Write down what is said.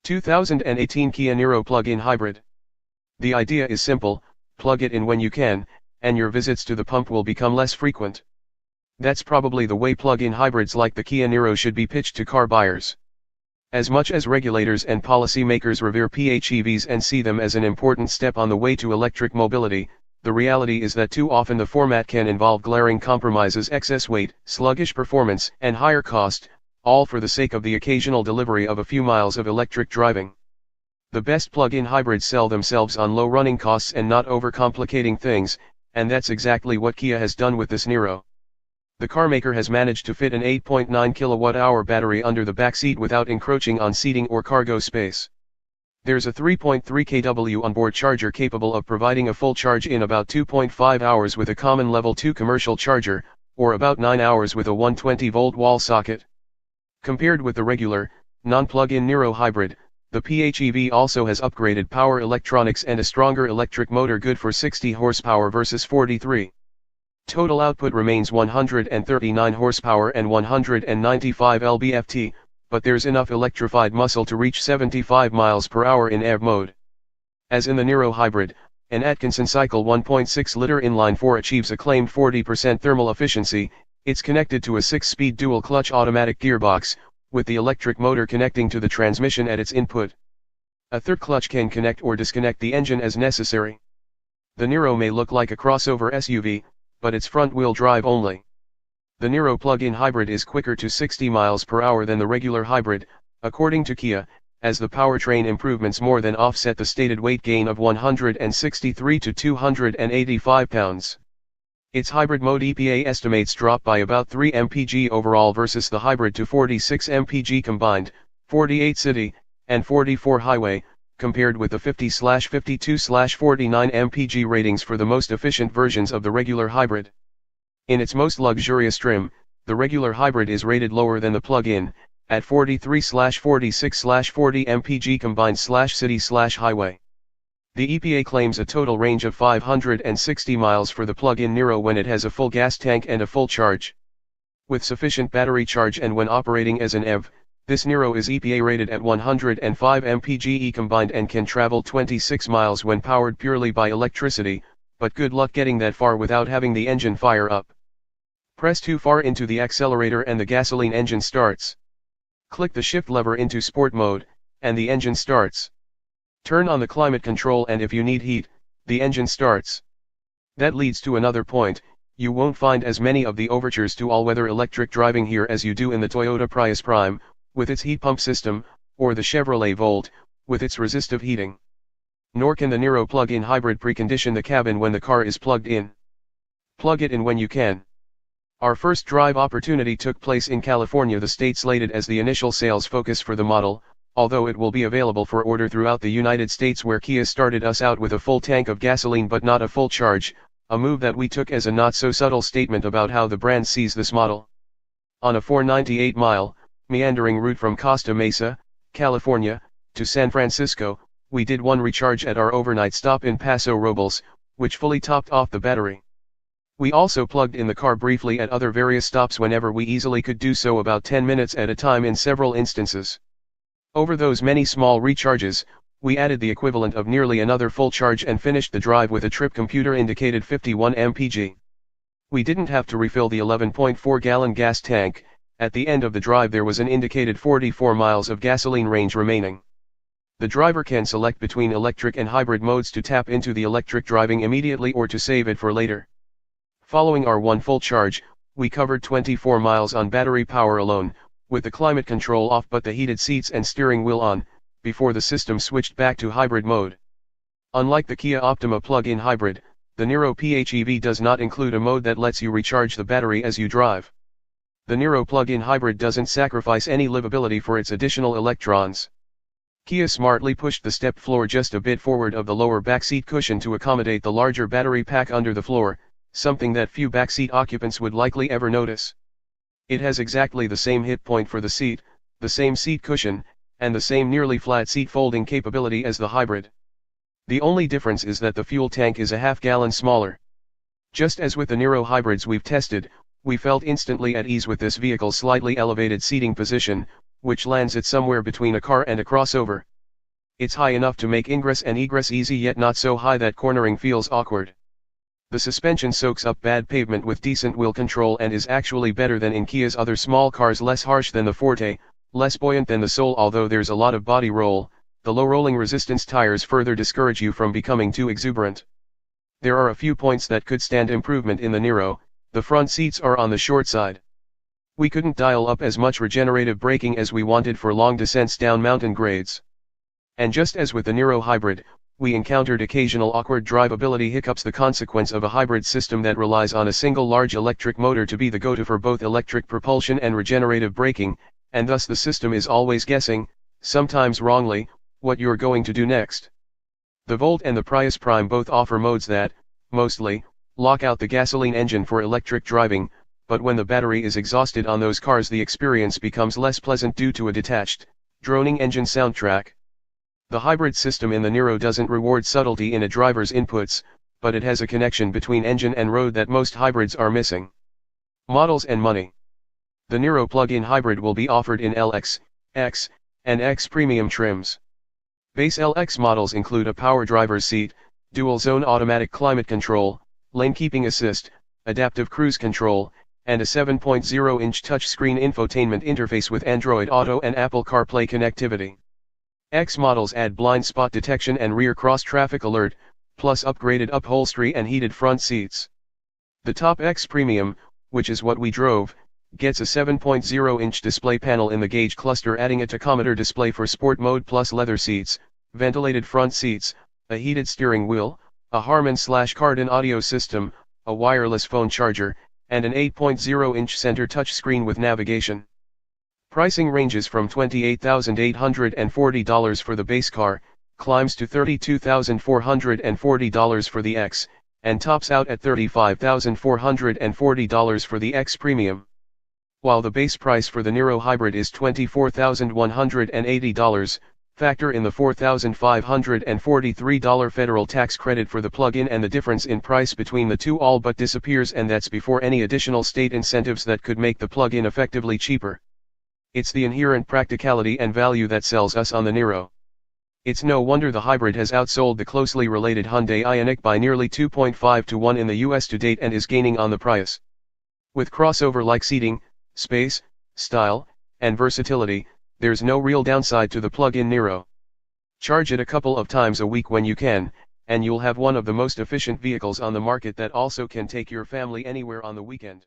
2018 Kia Niro plug-in hybrid. The idea is simple: plug it in when you can, and your visits to the pump will become less frequent. That's probably the way plug-in hybrids like the Kia Niro should be pitched to car buyers. As much as regulators and policymakers revere PHEVs and see them as an important step on the way to electric mobility, the reality is that too often the format can involve glaring compromises: excess weight, sluggish performance, and higher cost, all for the sake of the occasional delivery of a few miles of electric driving. The best plug-in hybrids sell themselves on low running costs and not overcomplicating things, and that's exactly what Kia has done with this Niro. The carmaker has managed to fit an 8.9 kWh battery under the back seat without encroaching on seating or cargo space. There's a 3.3 kW onboard charger capable of providing a full charge in about 2.5 hours with a common level 2 commercial charger, or about 9 hours with a 120-volt wall socket. Compared with the regular, non-plug-in Niro hybrid, the PHEV also has upgraded power electronics and a stronger electric motor good for 60 horsepower versus 43. Total output remains 139 horsepower and 195 lb-ft, but there's enough electrified muscle to reach 75 miles per hour in EV mode. As in the Niro hybrid, an Atkinson cycle 1.6-liter inline-4 achieves a claimed 40% thermal efficiency. It's connected to a 6-speed dual-clutch automatic gearbox, with the electric motor connecting to the transmission at its input. A third clutch can connect or disconnect the engine as necessary. The Niro may look like a crossover SUV, but it's front-wheel drive only. The Niro plug-in hybrid is quicker to 60 miles per hour than the regular hybrid, according to Kia, as the powertrain improvements more than offset the stated weight gain of 163 to 285 pounds. Its hybrid mode EPA estimates drop by about 3 mpg overall versus the hybrid to 46 mpg combined, 48 city, and 44 highway, compared with the 50/52/49 mpg ratings for the most efficient versions of the regular hybrid. In its most luxurious trim, the regular hybrid is rated lower than the plug-in, at 43/46/40 mpg combined/city/highway. The EPA claims a total range of 560 miles for the plug-in Niro when it has a full gas tank and a full charge. With sufficient battery charge and when operating as an EV, this Niro is EPA rated at 105 mpge combined and can travel 26 miles when powered purely by electricity, but good luck getting that far without having the engine fire up. Press too far into the accelerator and the gasoline engine starts. Click the shift lever into sport mode, and the engine starts. Turn on the climate control and if you need heat, the engine starts. That leads to another point: you won't find as many of the overtures to all-weather electric driving here as you do in the Toyota Prius Prime, with its heat pump system, or the Chevrolet Volt, with its resistive heating. Nor can the Niro plug-in hybrid precondition the cabin when the car is plugged in. Plug it in when you can. Our first drive opportunity took place in California, the state slated as the initial sales focus for the model, although it will be available for order throughout the United States, where Kia started us out with a full tank of gasoline but not a full charge, a move that we took as a not-so-subtle statement about how the brand sees this model. On a 498-mile, meandering route from Costa Mesa, California, to San Francisco, we did one recharge at our overnight stop in Paso Robles, which fully topped off the battery. We also plugged in the car briefly at other various stops whenever we easily could do so, about 10 minutes at a time in several instances. Over those many small recharges, we added the equivalent of nearly another full charge and finished the drive with a trip computer indicated 51 mpg. We didn't have to refill the 11.4-gallon gas tank. At the end of the drive there was an indicated 44 miles of gasoline range remaining. The driver can select between electric and hybrid modes to tap into the electric driving immediately or to save it for later. Following our one full charge, we covered 24 miles on battery power alone, with the climate control off but the heated seats and steering wheel on, before the system switched back to hybrid mode. Unlike the Kia Optima plug-in hybrid, the Niro PHEV does not include a mode that lets you recharge the battery as you drive. The Niro plug-in hybrid doesn't sacrifice any livability for its additional electrons. Kia smartly pushed the step floor just a bit forward of the lower backseat cushion to accommodate the larger battery pack under the floor, something that few backseat occupants would likely ever notice. It has exactly the same hip point for the seat, the same seat cushion, and the same nearly flat seat folding capability as the hybrid. The only difference is that the fuel tank is a half-gallon smaller. Just as with the Niro hybrids we've tested, we felt instantly at ease with this vehicle's slightly elevated seating position, which lands it somewhere between a car and a crossover. It's high enough to make ingress and egress easy, yet not so high that cornering feels awkward. The suspension soaks up bad pavement with decent wheel control and is actually better than in Kia's other small cars, less harsh than the Forte, less buoyant than the Soul. Although there's a lot of body roll, the low rolling resistance tires further discourage you from becoming too exuberant. There are a few points that could stand improvement in the Niro. The front seats are on the short side. We couldn't dial up as much regenerative braking as we wanted for long descents down mountain grades. And just as with the Niro hybrid, we encountered occasional awkward drivability hiccups, the consequence of a hybrid system that relies on a single large electric motor to be the go-to for both electric propulsion and regenerative braking, and thus the system is always guessing, sometimes wrongly, what you're going to do next. The Volt and the Prius Prime both offer modes that, mostly, lock out the gasoline engine for electric driving, but when the battery is exhausted on those cars the experience becomes less pleasant due to a detached, droning engine soundtrack. The hybrid system in the Niro doesn't reward subtlety in a driver's inputs, but it has a connection between engine and road that most hybrids are missing. Models and money. The Niro plug-in hybrid will be offered in LX, X, and X Premium trims. Base LX models include a power driver's seat, dual-zone automatic climate control, lane keeping assist, adaptive cruise control, and a 7.0-inch touchscreen infotainment interface with Android Auto and Apple CarPlay connectivity. X models add blind spot detection and rear cross-traffic alert, plus upgraded upholstery and heated front seats. The top X Premium, which is what we drove, gets a 7.0-inch display panel in the gauge cluster, adding a tachometer display for sport mode plus leather seats, ventilated front seats, a heated steering wheel, a Harman/Kardon audio system, a wireless phone charger, and an 8.0-inch center touchscreen with navigation. Pricing ranges from $28,840 for the base car, climbs to $32,440 for the X, and tops out at $35,440 for the X Premium. While the base price for the Niro hybrid is $24,180, factor in the $4,543 federal tax credit for the plug-in and the difference in price between the two all but disappears, and that's before any additional state incentives that could make the plug-in effectively cheaper. It's the inherent practicality and value that sells us on the Niro. It's no wonder the hybrid has outsold the closely related Hyundai Ioniq by nearly 2.5 to 1 in the US to date and is gaining on the Prius. With crossover-like seating, space, style, and versatility, there's no real downside to the plug-in Niro. Charge it a couple of times a week when you can, and you'll have one of the most efficient vehicles on the market that also can take your family anywhere on the weekend.